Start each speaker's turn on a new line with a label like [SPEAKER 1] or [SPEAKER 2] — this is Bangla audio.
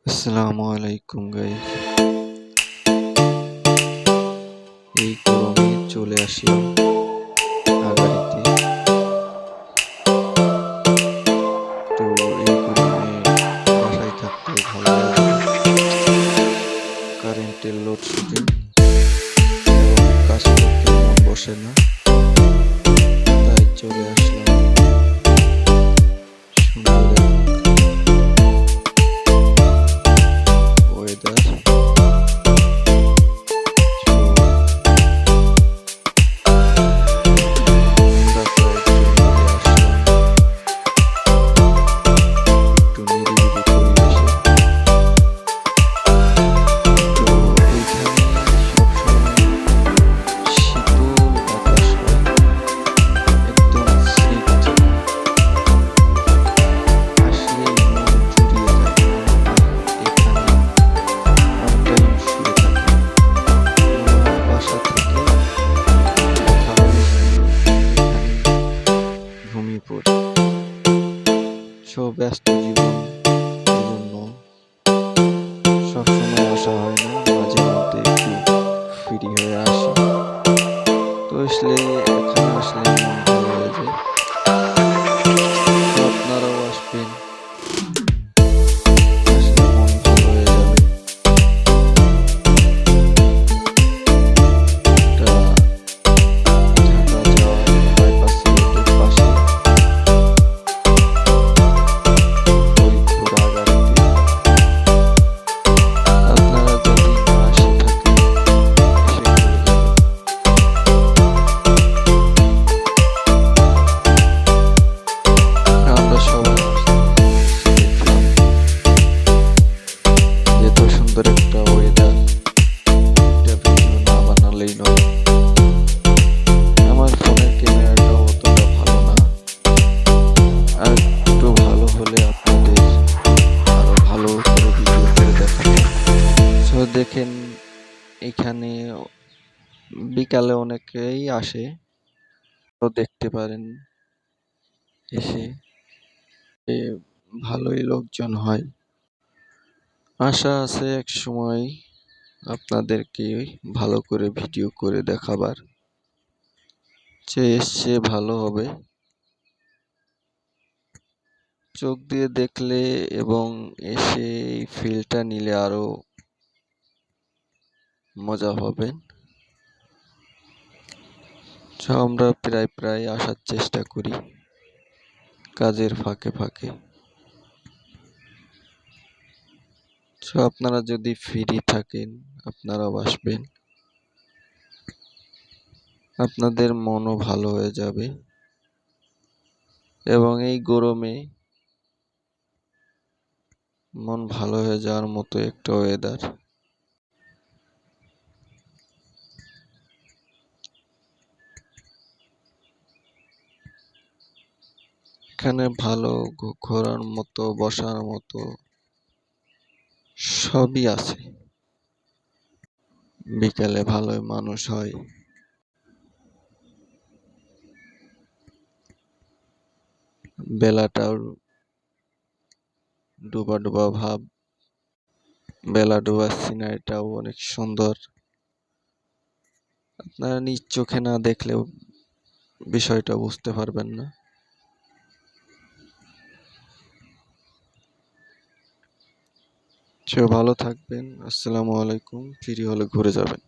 [SPEAKER 1] আসসালামু আলাইকুম গাইস। এই গরমে চলে আসলাম আগাড়িতে। তো এই গরমে বাসায় থাকতে ভালো লাগে না। কারেন্টের লোডশেডিং এবং কাজ করতে মন বসে না, তাই চলে আসলাম সুন্দর ওয়েদার। ব্যস্ত জীবন, এজন্য সবসময় আসা হয় না, মাঝে মধ্যে একটু ফ্রি হয়ে আসি। তো আসলে এখানে আসলে মন ভালো হয়ে যায়। তো আপনারাও আসবেন, আসলে মন ভালো হয়ে যাবে। এটা ঢাকা যাওয়ার বাইপাস রোডের পাশে ফরিদপুর আগাড়িতে। আপনারা যদি না আসে থাকেন, এসে ঘুরে যাবেন। আমরা সবাই দেখলাম এত সুন্দর একটা ওয়েদার, এটা ভিডিও না বানালেই নয়। আমার ফোনের ক্যামেরাটাও অতটা ভালো না, আর একটু ভালো হলে আপনাদের আরো ভালো করে ভিডিও করে দেখাবো। তো দেখেন, এখানে বিকালে অনেকেই আসে, তো দেখতে পারেন এসে ভালোই লোকজন হয়। আশা আছে এক সময় আপনাদেরকে ভালো করে ভিডিও করে দেখাবার। যে এসছে ভালো হবে, চোখ দিয়ে দেখলে এবং এসে এই ফিলটা নিলে আরো মজা হবে। তো আমরা প্রায় আসার চেষ্টা করি কাজের ফাঁকে ফাঁকে। তো আপনারা যদি ফ্রি থাকেন, আপনারাও আসবেন, আপনাদের মনও ভালো হয়ে যাবে। এবং এই গরমে মন ভালো হয়ে যাওয়ার মতো একটা ওয়েদার। এখানে ভালো ঘোরার মতো, বসার মতো সবই আছে। বিকালে ভালোই মানুষ হয়। বেলাটাও ডোবা ডোবা ভাব, বেলা ডোবার সিনারিটাও অনেক সুন্দর। আপনারা নিজ চোখে না দেখলেও বিষয়টা বুঝতে পারবেন না। সে ভালো থাকবেন। আসসালামু আলাইকুম। ফ্রি হলে ঘুরে যাবেন।